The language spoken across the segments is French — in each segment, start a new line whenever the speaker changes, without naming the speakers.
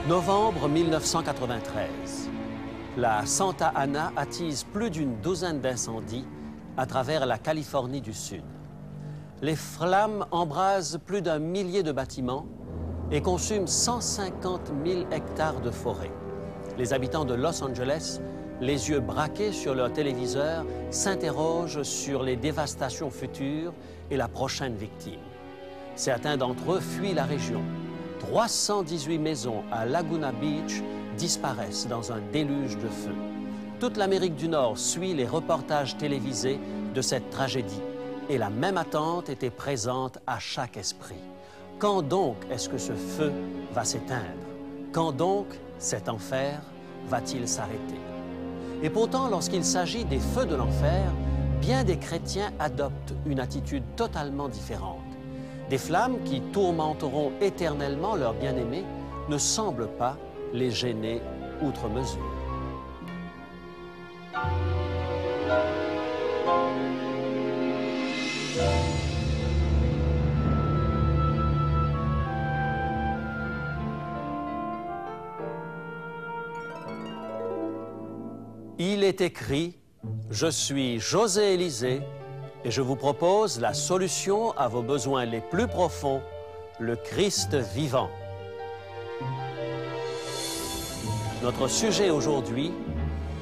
Novembre 1993. La Santa Ana attise plus d'une douzaine d'incendies à travers la Californie du Sud. Les flammes embrasent plus d'1 millier de bâtiments et consument 150 000 hectares de forêt. Les habitants de Los Angeles, les yeux braqués sur leur téléviseur, s'interrogent sur les dévastations futures et la prochaine victime. Certains d'entre eux fuient la région. 318 maisons à Laguna Beach disparaissent dans un déluge de feu. Toute l'Amérique du Nord suit les reportages télévisés de cette tragédie et la même attente était présente à chaque esprit. Quand donc est-ce que ce feu va s'éteindre? Quand donc cet enfer va-t-il s'arrêter? Et pourtant, lorsqu'il s'agit des feux de l'enfer, bien des chrétiens adoptent une attitude totalement différente. Des flammes qui tourmenteront éternellement leurs bien-aimés ne semblent pas les gêner outre mesure. Il est écrit « Je suis José Élisée et je vous propose la solution à vos besoins les plus profonds, le Christ vivant. » Notre sujet aujourd'hui,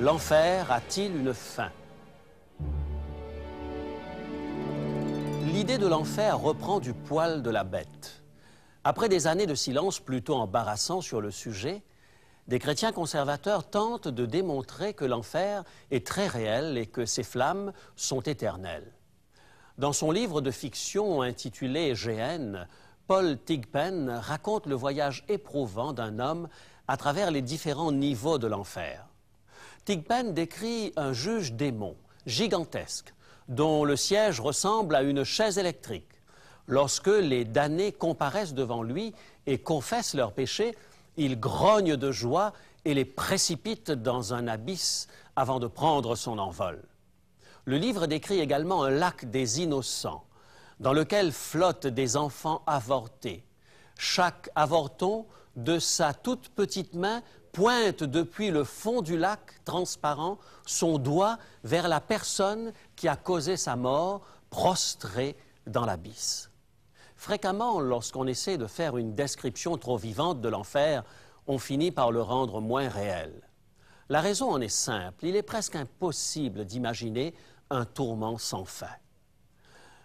l'enfer a-t-il une fin? L'idée de l'enfer reprend du poil de la bête. Après des années de silence plutôt embarrassant sur le sujet, des chrétiens conservateurs tentent de démontrer que l'enfer est très réel et que ses flammes sont éternelles. Dans son livre de fiction intitulé « GN », Paul Thigpen raconte le voyage éprouvant d'un homme à travers les différents niveaux de l'enfer. Thigpen décrit un juge démon gigantesque dont le siège ressemble à une chaise électrique. Lorsque les damnés comparaissent devant lui et confessent leurs péchés, il grogne de joie et les précipite dans un abysse avant de prendre son envol. Le livre décrit également un lac des innocents, dans lequel flottent des enfants avortés. Chaque avorton, de sa toute petite main, pointe depuis le fond du lac transparent son doigt vers la personne qui a causé sa mort, prostrée dans l'abysse. Fréquemment, lorsqu'on essaie de faire une description trop vivante de l'enfer, on finit par le rendre moins réel. La raison en est simple, il est presque impossible d'imaginer un tourment sans fin.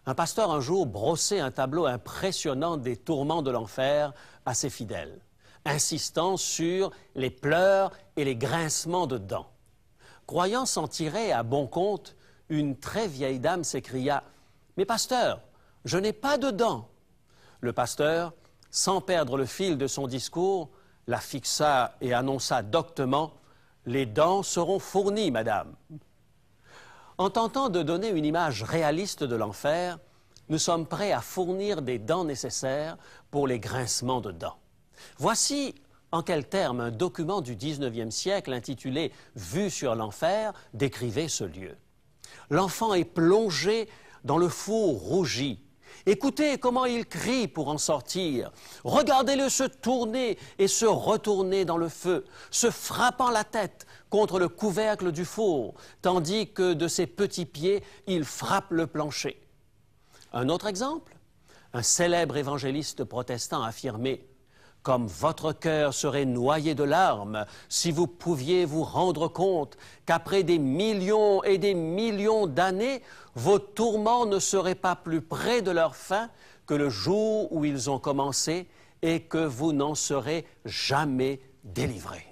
Un pasteur un jour brossait un tableau impressionnant des tourments de l'enfer à ses fidèles, insistant sur les pleurs et les grincements de dents. Croyant s'en tirer à bon compte, une très vieille dame s'écria « Mais pasteur, je n'ai pas de dents !» Le pasteur, sans perdre le fil de son discours, la fixa et annonça doctement « Les dents seront fournies, madame !» En tentant de donner une image réaliste de l'enfer, nous sommes prêts à fournir des dents nécessaires pour les grincements de dents. Voici en quels termes un document du 19e siècle intitulé « Vue sur l'enfer » décrivait ce lieu. L'enfant est plongé dans le four rougi. Écoutez comment il crie pour en sortir. Regardez-le se tourner et se retourner dans le feu, se frappant la tête contre le couvercle du four, tandis que de ses petits pieds, il frappe le plancher. Un autre exemple, un célèbre évangéliste protestant affirmait « Comme votre cœur serait noyé de larmes si vous pouviez vous rendre compte qu'après des millions et des millions d'années, vos tourments ne seraient pas plus près de leur fin que le jour où ils ont commencé et que vous n'en serez jamais délivrés. »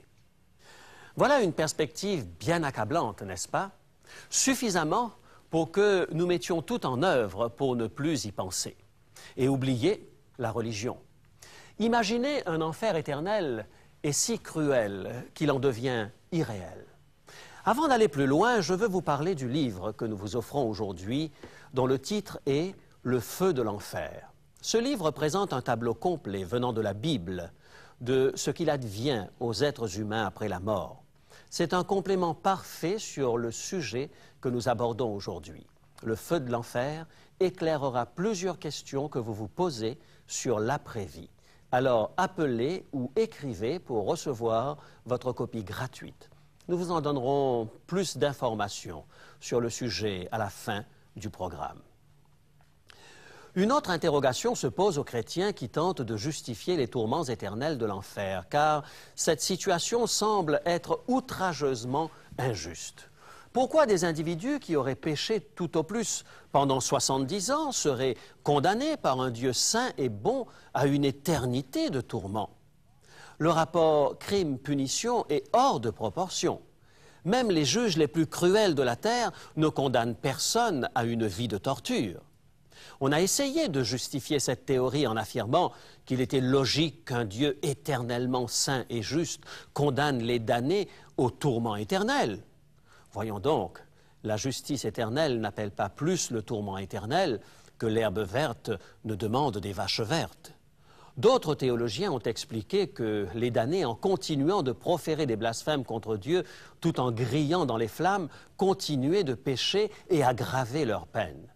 Voilà une perspective bien accablante, n'est-ce pas? Suffisamment pour que nous mettions tout en œuvre pour ne plus y penser et oublier la religion. Imaginer un enfer éternel est si cruel qu'il en devient irréel. Avant d'aller plus loin, je veux vous parler du livre que nous vous offrons aujourd'hui, dont le titre est « Le feu de l'enfer ». Ce livre présente un tableau complet venant de la Bible de ce qu'il advient aux êtres humains après la mort. C'est un complément parfait sur le sujet que nous abordons aujourd'hui. Le feu de l'enfer éclairera plusieurs questions que vous vous posez sur l'après-vie. alors appelez ou écrivez pour recevoir votre copie gratuite. Nous vous en donnerons plus d'informations sur le sujet à la fin du programme. Une autre interrogation se pose aux chrétiens qui tentent de justifier les tourments éternels de l'enfer, car cette situation semble être outrageusement injuste. Pourquoi des individus qui auraient péché tout au plus pendant 70 ans seraient condamnés par un Dieu saint et bon à une éternité de tourments? Le rapport crime-punition est hors de proportion. Même les juges les plus cruels de la terre ne condamnent personne à une vie de torture. On a essayé de justifier cette théorie en affirmant qu'il était logique qu'un Dieu éternellement saint et juste condamne les damnés au tourment éternel. Voyons donc, la justice éternelle n'appelle pas plus le tourment éternel que l'herbe verte ne demande des vaches vertes. D'autres théologiens ont expliqué que les damnés, en continuant de proférer des blasphèmes contre Dieu, tout en grillant dans les flammes, continuaient de pécher et aggravaient leur peine.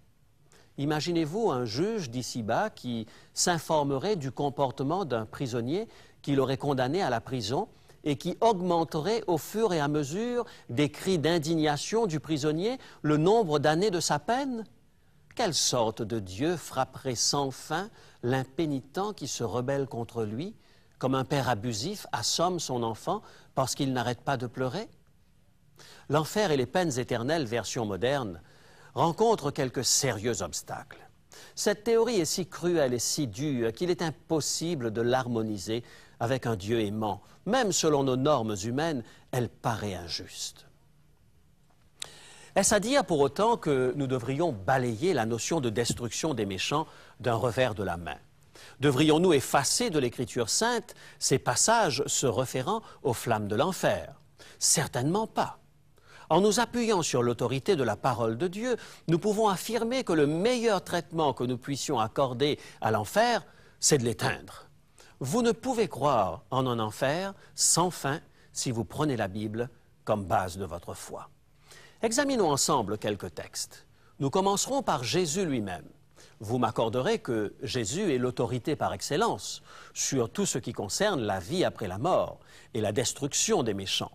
Imaginez-vous un juge d'ici-bas qui s'informerait du comportement d'un prisonnier qu'il aurait condamné à la prison et qui augmenterait au fur et à mesure des cris d'indignation du prisonnier le nombre d'années de sa peine? Quelle sorte de Dieu frapperait sans fin l'impénitent qui se rebelle contre lui, comme un père abusif assomme son enfant parce qu'il n'arrête pas de pleurer? L'enfer et les peines éternelles, version moderne, rencontrent quelques sérieux obstacles. Cette théorie est si cruelle et si dure qu'il est impossible de l'harmoniser avec un Dieu aimant. Même selon nos normes humaines, elle paraît injuste. Est-ce à dire pour autant que nous devrions balayer la notion de destruction des méchants d'un revers de la main? Devrions-nous effacer de l'Écriture sainte ces passages se référant aux flammes de l'enfer? Certainement pas. En nous appuyant sur l'autorité de la parole de Dieu, nous pouvons affirmer que le meilleur traitement que nous puissions accorder à l'enfer, c'est de l'éteindre. Vous ne pouvez croire en un enfer sans fin si vous prenez la Bible comme base de votre foi. Examinons ensemble quelques textes. Nous commencerons par Jésus lui-même. Vous m'accorderez que Jésus est l'autorité par excellence sur tout ce qui concerne la vie après la mort et la destruction des méchants.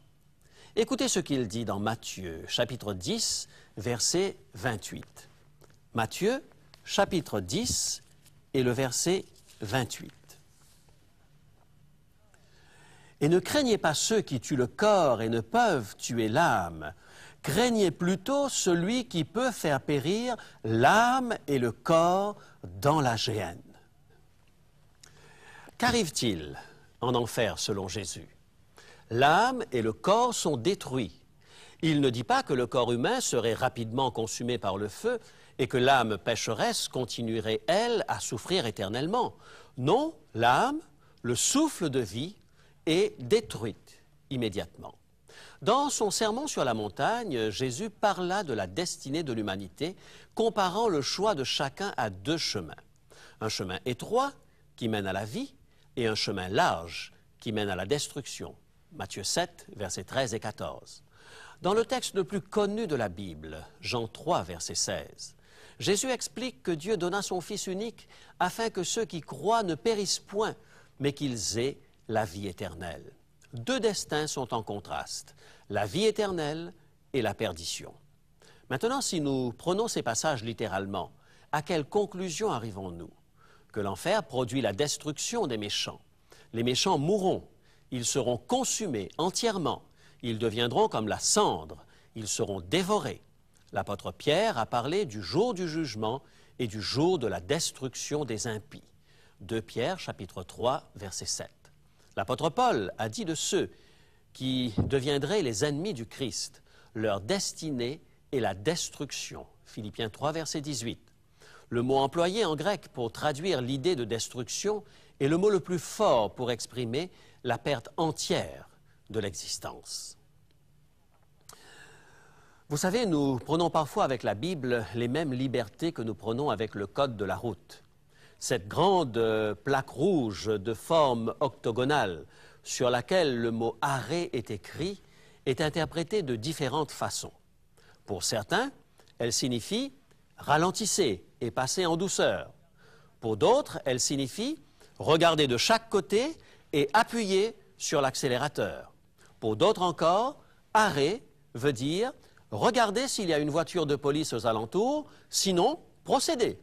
Écoutez ce qu'il dit dans Matthieu, chapitre 10, verset 28. Matthieu, chapitre 10 et le verset 28. « Et ne craignez pas ceux qui tuent le corps et ne peuvent tuer l'âme. Craignez plutôt celui qui peut faire périr l'âme et le corps dans la géhenne. » Qu'arrive-t-il en enfer selon Jésus? L'âme et le corps sont détruits. Il ne dit pas que le corps humain serait rapidement consumé par le feu et que l'âme pécheresse continuerait, elle, à souffrir éternellement. Non, l'âme, le souffle de vie, est détruite immédiatement. Dans son sermon sur la montagne, Jésus parla de la destinée de l'humanité, comparant le choix de chacun à deux chemins. Un chemin étroit qui mène à la vie et un chemin large qui mène à la destruction. Matthieu 7, versets 13 et 14. Dans le texte le plus connu de la Bible, Jean 3, verset 16, Jésus explique que Dieu donna son Fils unique afin que ceux qui croient ne périssent point, mais qu'ils aient la vie éternelle. Deux destins sont en contraste, la vie éternelle et la perdition. Maintenant, si nous prenons ces passages littéralement, à quelle conclusion arrivons-nous? Que l'enfer produit la destruction des méchants. Les méchants mourront. Ils seront consumés entièrement. Ils deviendront comme la cendre. Ils seront dévorés. L'apôtre Pierre a parlé du jour du jugement et du jour de la destruction des impies. 2 Pierre, chapitre 3, verset 7. L'apôtre Paul a dit de ceux qui deviendraient les ennemis du Christ, leur destinée est la destruction. Philippiens 3, verset 18. Le mot employé en grec pour traduire l'idée de destruction est le mot le plus fort pour exprimer la perte entière de l'existence. Vous savez, nous prenons parfois avec la Bible les mêmes libertés que nous prenons avec le code de la route. Cette grande plaque rouge de forme octogonale sur laquelle le mot « arrêt » est écrit est interprétée de différentes façons. Pour certains, elle signifie « ralentissez et passez en douceur ». Pour d'autres, elle signifie regarder de chaque côté et appuyer sur l'accélérateur. Pour d'autres encore, arrêt veut dire regarder s'il y a une voiture de police aux alentours, sinon procéder.